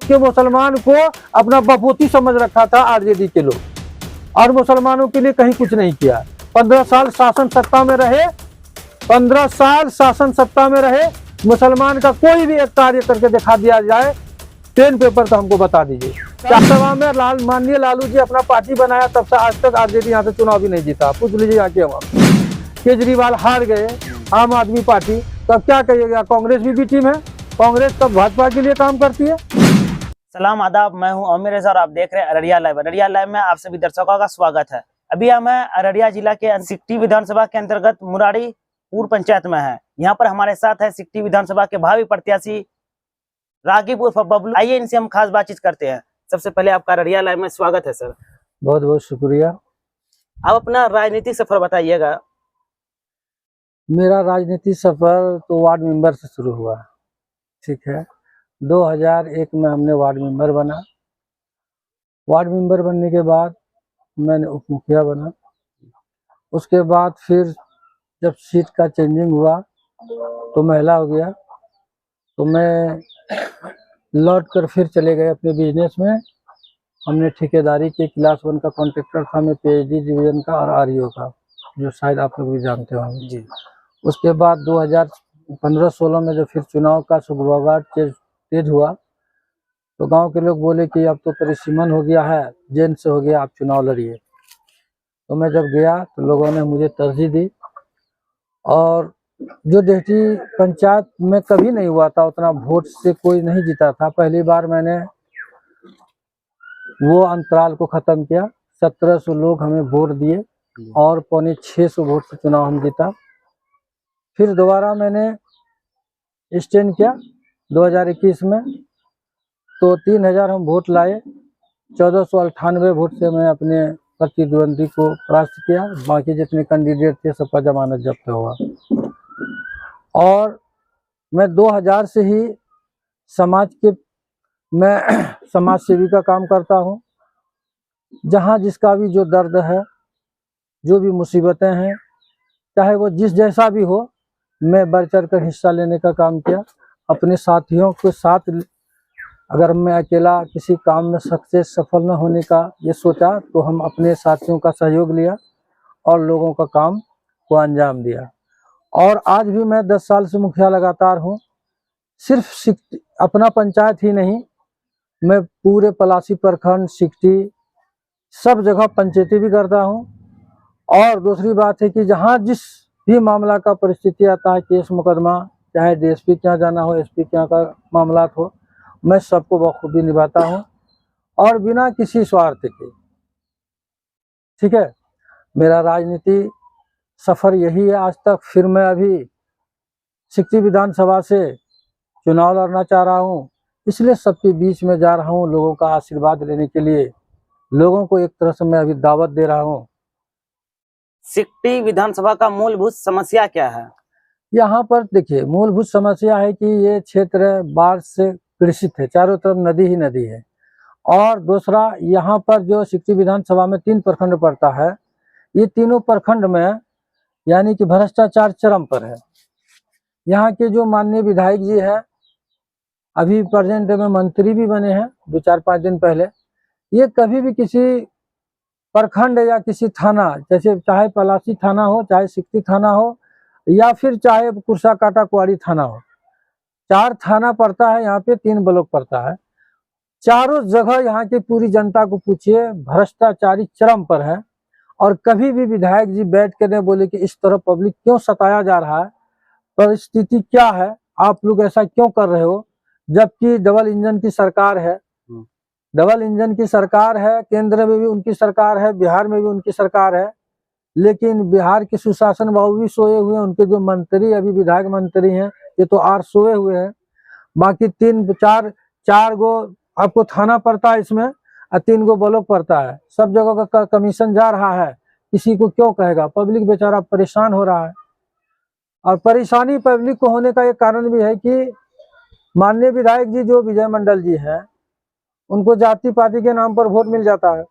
के मुसलमान को अपना बपोती समझ रखा था आरजेडी के लोग, और मुसलमानों के लिए कहीं कुछ नहीं किया। 15 साल शासन सत्ता में रहे, 15 साल शासन सत्ता में रहे, मुसलमान का कोई भी एक कार्य करके दिखा दिया जाए, पेन पेपर तो हमको बता दीजिए। विधानसभा में माननीय लालू जी अपना पार्टी बनाया, तब से आज तक आरजेडी यहाँ से चुनाव भी नहीं जीता। पूछ लीजिए आके वहाँ केजरीवाल हार गए आम आदमी पार्टी, तो अब क्या कहिएगा, कांग्रेस भी टीम है, कांग्रेस तब भाजपा के लिए काम करती है। सलाम आदाब, मैं हूं आमिर रज़ा और आप देख रहे हैं अररिया लाइव। अररिया लाइव में आप सभी दर्शकों का स्वागत है। अभी हम अररिया जिला के सिकटी विधानसभा के अंतर्गत मुरारीपुर पंचायत में है। यहाँ पर हमारे साथ है सिकटी विधानसभा के भावी प्रत्याशी रागिब उर्फ बबलू। आइए इनसे हम खास बातचीत करते हैं। सबसे पहले आपका अररिया लाइव में स्वागत है सर। बहुत बहुत शुक्रिया। आप अपना राजनीतिक सफर बताइएगा। मेरा राजनीतिक सफर तो वार्ड मेंबर से शुरू हुआ, ठीक है। 2001 में हमने वार्ड मेंबर बना। वार्ड मेंबर बनने के बाद मैंने उप मुखिया बना। उसके बाद फिर जब सीट का चेंजिंग हुआ तो महिला हो गया, तो मैं लौट कर फिर चले गए अपने बिजनेस में। हमने ठेकेदारी के क्लास 1 का कॉन्ट्रैक्टर था मैं, PhD डिवीजन का और REO का, जो शायद आप लोग भी जानते होंगे जी। उसके बाद 2015-16 में जब फिर चुनाव का सुगबुगाहट तेज हुआ, तो गांव के लोग बोले कि अब तो परिसीमन हो गया है, जेल से हो गया, आप चुनाव लड़िए। तो मैं जब गया तो लोगों ने मुझे तरजीह दी, और जो देहटी पंचायत में कभी नहीं हुआ था, उतना वोट से कोई नहीं जीता था। पहली बार मैंने वो अंतराल को खत्म किया। 1700 लोग हमें वोट दिए और 650 वोट से चुनाव हम जीता। फिर दोबारा मैंने स्टैंड किया 2021 में, तो 3000 हम वोट लाए। 1498 वोट से मैं अपने प्रतिद्वंदी को परास्त किया। बाकी जितने कैंडिडेट थे सबका जमानत जब्त हुआ। और मैं 2000 से ही मैं समाज सेवी का काम करता हूँ। जहाँ जिसका भी जो दर्द है, जो भी मुसीबतें हैं, चाहे वो जिस जैसा भी हो, मैं बढ़ चढ़ कर हिस्सा लेने का काम किया। अपने साथियों के साथ, अगर मैं अकेला किसी काम में सफल न होने का ये सोचा, तो हम अपने साथियों का सहयोग लिया और लोगों का काम को अंजाम दिया। और आज भी मैं 10 साल से मुखिया लगातार हूँ। सिर्फ अपना पंचायत ही नहीं, मैं पूरे पलासी प्रखंड, सिकटी, सब जगह पंचायती भी करता हूँ। और दूसरी बात है कि जहाँ जिस भी मामला का परिस्थिति आता है, केस मुकदमा, चाहे DSP के यहाँ जाना हो, SP के यहाँ का मामला हो, मैं सबको बखूबी निभाता हूँ और बिना किसी स्वार्थ के, ठीक है। मेरा राजनीति सफर यही है आज तक। फिर मैं अभी सिकटी विधानसभा से चुनाव लड़ना चाह रहा हूँ, इसलिए सबके बीच में जा रहा हूँ लोगों का आशीर्वाद लेने के लिए। लोगों को एक तरह से मैं अभी दावत दे रहा हूँ। सिकटी विधानसभा का मूलभूत समस्या क्या है? यहाँ पर देखिए, मूलभूत समस्या है कि ये क्षेत्र बाढ़ से पीड़ित है, चारों तरफ नदी ही नदी है। और दूसरा, यहाँ पर जो सिकटी विधानसभा में 3 प्रखंड पड़ता है, ये तीनों प्रखंड में यानी कि भ्रष्टाचार चरम पर है। यहाँ के जो माननीय विधायक जी हैं, अभी प्रेजेंट में मंत्री भी बने हैं 2-4-5 दिन पहले, ये कभी भी किसी प्रखंड या किसी थाना, जैसे चाहे पलासी थाना हो, चाहे सिकटी थाना हो, या फिर चाहे कुर्साकाटा कुआरी थाना हो, 4 थाना पड़ता है यहाँ पे, 3 ब्लॉक पड़ता है। चारों जगह यहाँ की पूरी जनता को पूछिए, भ्रष्टाचारी चरम पर है। और कभी भी विधायक जी बैठ के नहीं बोले कि इस तरह पब्लिक क्यों सताया जा रहा है, परिस्थिति क्या है, आप लोग ऐसा क्यों कर रहे हो, जबकि डबल इंजन की सरकार है। डबल इंजन की सरकार है, केंद्र में भी उनकी सरकार है, बिहार में भी उनकी सरकार है, लेकिन बिहार के सुशासन बाबू भी सोए हुए हैं। उनके जो मंत्री अभी विधायक मंत्री हैं, ये तो आर सोए हुए हैं। बाकी 3-4 गो आपको थाना पड़ता है इसमें, और 3 गो ब्लॉक पड़ता है। सब जगह का कमीशन जा रहा है, किसी को क्यों कहेगा, पब्लिक बेचारा परेशान हो रहा है। और परेशानी पब्लिक को होने का एक कारण भी है कि माननीय विधायक जी जो विजय मंडल जी हैं, उनको जाति पाति के नाम पर वोट मिल जाता है,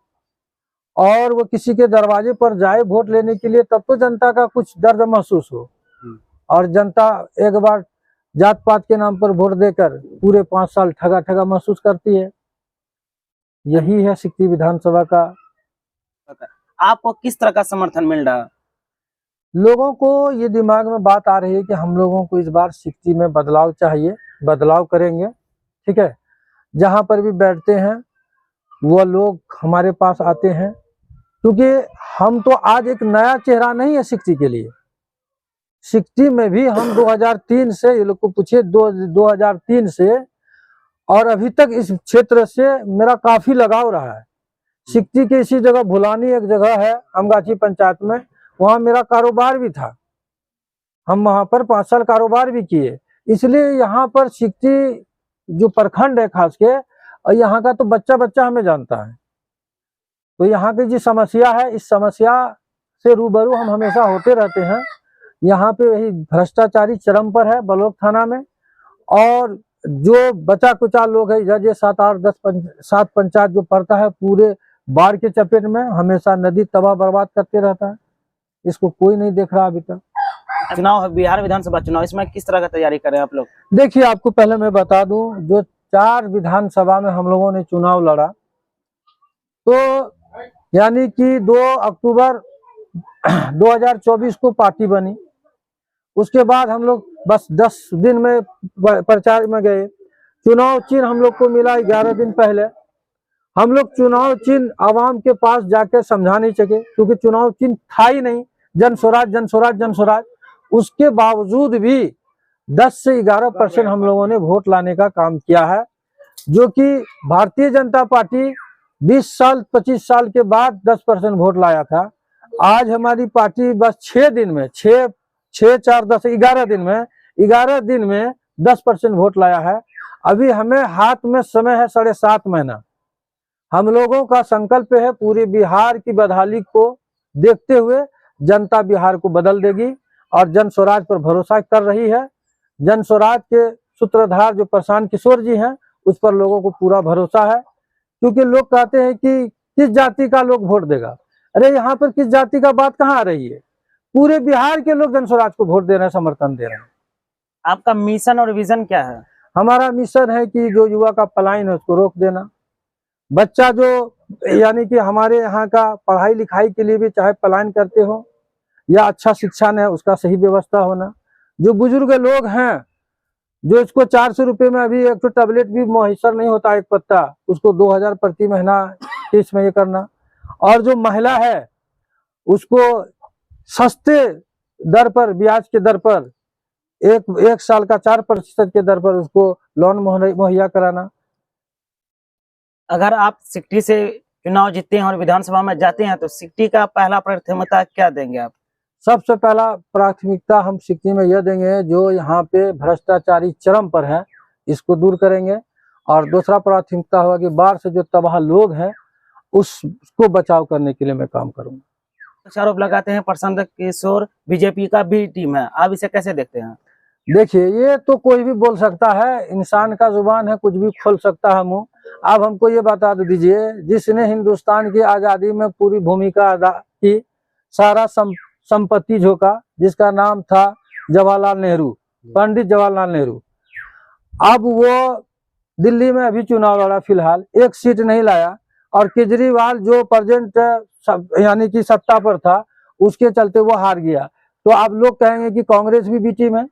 और वो किसी के दरवाजे पर जाए वोट लेने के लिए, तब तो जनता का कुछ दर्द महसूस हो। और जनता एक बार जात पात के नाम पर वोट देकर पूरे 5 साल ठगा ठगा महसूस करती है। यही है सिकटी विधानसभा का। आपको किस तरह का समर्थन मिल रहा है? लोगों को ये दिमाग में बात आ रही है कि हम लोगों को इस बार सिकटी में बदलाव चाहिए, बदलाव करेंगे। ठीक है, जहां पर भी बैठते हैं वो लोग हमारे पास आते हैं, क्योंकि हम तो आज एक नया चेहरा नहीं है सिकटी के लिए। सिकटी में भी हम 2003 से, ये लोग को पूछिए 2003 से और अभी तक इस क्षेत्र से मेरा काफी लगाव रहा है। सिकटी के इसी जगह भुलानी एक जगह है अमगाछी पंचायत में, वहां मेरा कारोबार भी था। हम वहां पर 5 साल कारोबार भी किए, इसलिए यहाँ पर सिकटी जो प्रखंड है खास के, और यहाँ का तो बच्चा बच्चा हमें जानता है। तो यहाँ की जो समस्या है, इस समस्या से रूबरू हम हमेशा होते रहते हैं। यहाँ पे वही भ्रष्टाचारी चरम पर है बलोक थाना में, और जो बचा कुचा लोग है इधर, ये 7 8 10 7 पंचायत जो पड़ता है, पूरे बाढ़ के चपेट में हमेशा नदी तबाह बर्बाद करते रहता है। इसको कोई नहीं देख रहा अभी तक। चुनाव है, बिहार विधानसभा चुनाव, इसमें किस तरह का तैयारी कर रहे हैं आप लोग? देखिए, आपको पहले मैं बता दूं, जो 4 विधानसभा में हम लोगों ने चुनाव लड़ा, तो यानी कि 2 अक्टूबर 2024 को पार्टी बनी। उसके बाद हम लोग बस 10 दिन में प्रचार में गए। चुनाव चिन्ह हम लोग को मिला 11 दिन पहले। हम लोग चुनाव चिन्ह आवाम के पास जाकर समझा नहीं सके, क्योंकि चुनाव चिन्ह था ही नहीं। जन स्वराज जन स्वराज जन स्वराज। उसके बावजूद भी 10 से 11% हम लोगों ने वोट लाने का काम किया है, जो कि भारतीय जनता पार्टी 20 साल 25 साल के बाद 10% वोट लाया था। आज हमारी पार्टी बस 6 दिन में 6 4 10 11 दिन में 10% वोट लाया है। अभी हमें हाथ में समय है 7.5 महीना। हम लोगों का संकल्प है पूरे बिहार की बदहाली को देखते हुए जनता बिहार को बदल देगी, और जन स्वराज पर भरोसा कर रही है। जन स्वराज के सूत्रधार जो प्रशांत किशोर जी हैं, उस पर लोगों को पूरा भरोसा है। क्योंकि लोग कहते हैं कि किस जाति का लोग वोट देगा। अरे यहाँ पर किस जाति का बात कहाँ आ रही है? पूरे बिहार के लोग जन स्वराज को वोट दे रहे हैं, समर्थन दे रहे हैं। आपका मिशन और विजन क्या है? हमारा मिशन है कि जो युवा का पलायन है उसको रोक देना। बच्चा जो यानी कि हमारे यहाँ का पढ़ाई लिखाई के लिए भी चाहे पलायन करते हो या अच्छा शिक्षा है, उसका सही व्यवस्था होना। जो बुजुर्ग लोग हैं, जो इसको 400 रुपये में अभी एक तो टैबलेट भी मुयसर नहीं होता एक पत्ता, उसको 2000 प्रति महीना किस्त में ये करना। और जो महिला है उसको सस्ते दर पर, ब्याज के दर पर, एक साल का 4% के दर पर उसको लोन मुहैया कराना। अगर आप सिकटी से चुनाव जीतते हैं और विधानसभा में जाते हैं, तो सिकटी का पहला प्राथमिकता क्या देंगे आप? सबसे पहला प्राथमिकता हम सिकटी में यह देंगे, जो यहाँ पे भ्रष्टाचारी चरम पर है, इसको दूर करेंगे। और दूसरा प्राथमिकता होगा कि बाढ़ से जो तबाह लोग हैं उसको बचाव करने के लिए मैं काम करूंगा। आरोप लगाते हैं प्रशांत किशोर बीजेपी का बी टीम है, आप इसे कैसे देखते हैं? देखिए, ये तो कोई भी बोल सकता है, इंसान का जुबान है, कुछ भी खोल सकता है मुंह। आप हमको ये बता दीजिए, जिसने हिंदुस्तान की आजादी में पूरी भूमिका अदा की, सारा संपत्ति झोंका, जिसका नाम था जवाहरलाल नेहरू, पंडित जवाहरलाल नेहरू, अब वो दिल्ली में अभी चुनाव लड़ा, फिलहाल 1 सीट नहीं लाया। और केजरीवाल जो प्रेजेंट यानी कि सत्ता पर था, उसके चलते वो हार गया। तो आप लोग कहेंगे कि कांग्रेस भी बी टीम है,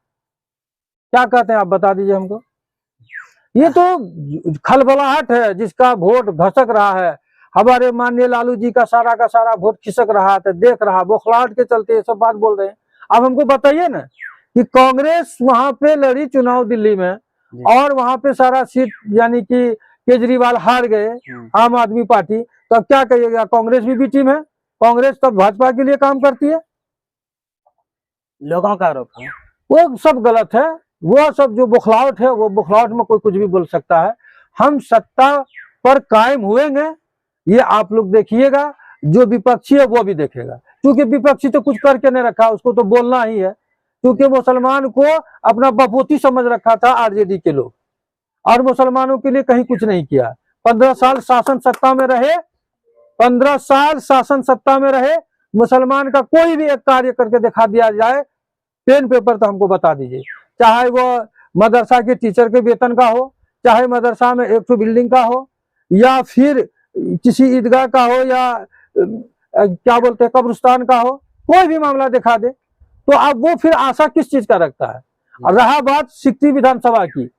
क्या कहते हैं आप बता दीजिए हमको। ये तो खलबलाहट है, जिसका वोट घसक रहा है। हमारे माननीय लालू जी का सारा वोट खिसक रहा है, देख रहा, बौखलाहट के चलते ये सब बात बोल रहे हैं। अब हमको बताइए ना कि कांग्रेस वहां पे लड़ी चुनाव दिल्ली में, और वहां पे सारा सीट यानी कि केजरीवाल हार गए, आम आदमी पार्टी, तो अब क्या कहिएगा, कांग्रेस भी टीम है? कांग्रेस तब भाजपा के लिए काम करती है। लोगों का आरोप है वो सब गलत है। वो सब जो बौखलाहट है, वो बौखलाहट में कोई कुछ भी बोल सकता है। हम सत्ता पर कायम हुएंगे, ये आप लोग देखिएगा। जो विपक्षी है वो भी देखेगा, क्योंकि विपक्षी तो कुछ करके नहीं रखा, उसको तो बोलना ही है। क्योंकि मुसलमान को अपना बपोती समझ रखा था आरजेडी के लोग, और मुसलमानों के लिए कहीं कुछ नहीं किया। 15 साल शासन सत्ता में रहे, 15 साल शासन सत्ता में रहे, मुसलमान का कोई भी एक कार्य करके दिखा दिया जाए, पेन पेपर तो हमको बता दीजिए। चाहे वो मदरसा के टीचर के वेतन का हो, चाहे मदरसा में एक बिल्डिंग का हो, या फिर किसी ईदगाह का हो, या क्या बोलते हैं कब्रिस्तान का हो, कोई भी मामला दिखा दे तो अब वो फिर आशा किस चीज का रखता है। और रहा बात सिकटी विधानसभा की,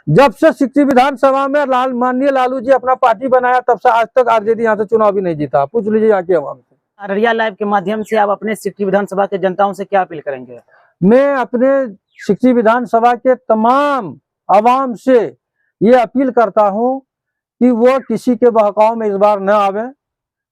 जब से सिकटी विधानसभा में माननीय लालू जी अपना पार्टी बनाया तब से आज तक आरजेडी यहाँ से चुनाव भी नहीं जीता। पूछ लीजिए आके आवाम से। अररिया लाइव के माध्यम से आप अपने सिकटी विधानसभा के जनताओं से क्या अपील करेंगे? मैं अपने सिकटी विधानसभा के तमाम आवाम से ये अपील करता हूँ कि वो किसी के बहकाव में इस बार न आवे,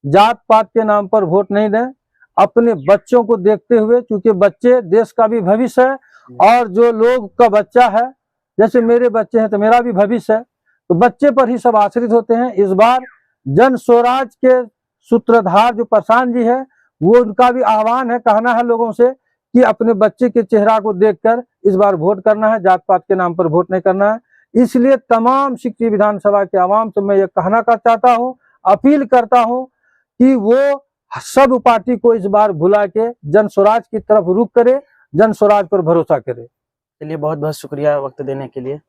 जात पात के नाम पर वोट नहीं दें, अपने बच्चों को देखते हुए, क्योंकि बच्चे देश का भी भविष्य है, और जो लोग का बच्चा है, जैसे मेरे बच्चे हैं तो मेरा भी भविष्य है, तो बच्चे पर ही सब आश्रित होते हैं। इस बार जन स्वराज के सूत्रधार जो प्रशांत जी है, वो उनका भी आह्वान है, कहना है लोगों से कि अपने बच्चे के चेहरा को देखकर इस बार वोट करना है, जात पात के नाम पर वोट नहीं करना है। इसलिए तमाम सिकटी विधानसभा के आवाम से मैं ये कहना चाहता हूँ, अपील करता हूँ कि वो सब पार्टी को इस बार भुला के जन स्वराज की तरफ रुख करे, जन स्वराज पर भरोसा करे। चलिए, बहुत बहुत शुक्रिया वक्त देने के लिए।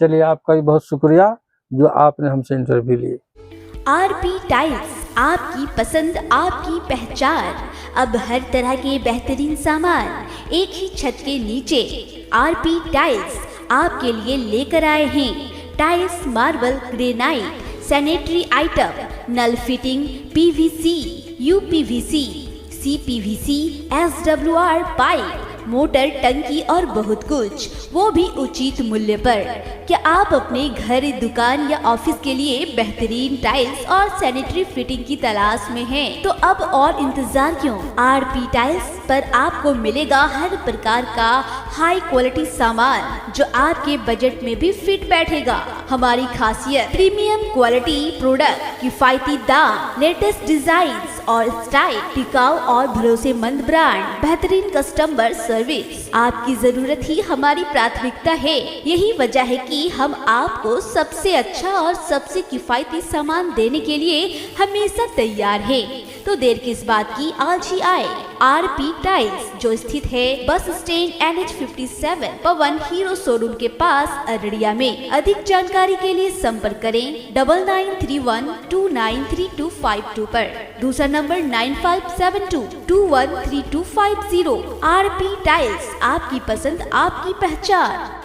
चलिए, आपका भी बहुत शुक्रिया जो आपने हमसे इंटरव्यू लिए। आरपी टाइल्स, आपकी पसंद आपकी पहचान। अब हर तरह के बेहतरीन सामान एक ही छत के नीचे। आरपी टाइल्स आपके लिए लेकर आए हैं tiles, marble, granite, sanitary item, नल fitting, PVC, UPVC, CPVC, SWR pipe, motor, टंकी और बहुत कुछ, वो भी उचित मूल्य पर। क्या आप अपने घर, दुकान या ऑफिस के लिए बेहतरीन टाइल्स और सैनिटरी फिटिंग की तलाश में हैं? तो अब और इंतजार क्यों? आरपी टाइल्स पर आपको मिलेगा हर प्रकार का हाई क्वालिटी सामान जो आपके बजट में भी फिट बैठेगा। हमारी खासियत प्रीमियम क्वालिटी प्रोडक्ट, किफायती दाम, लेटेस्ट डिजाइन और स्टाइल, टिकाऊ और भरोसेमंद ब्रांड, बेहतरीन कस्टमर सर्विस। आपकी जरूरत ही हमारी प्राथमिकता है। यही वजह है कि हम आपको सबसे अच्छा और सबसे किफायती सामान देने के लिए हमेशा तैयार हैं। तो देर किस बात की, आज ही आए आरपी टाइल्स, जो स्थित है बस स्टैंड NH57 पवन हीरो शोरूम के पास, अररिया में। अधिक जानकारी के लिए संपर्क करें 9931293252 पर। दूसरा नंबर 9572213250। आरपी टाइल्स, आपकी पसंद आपकी पहचान।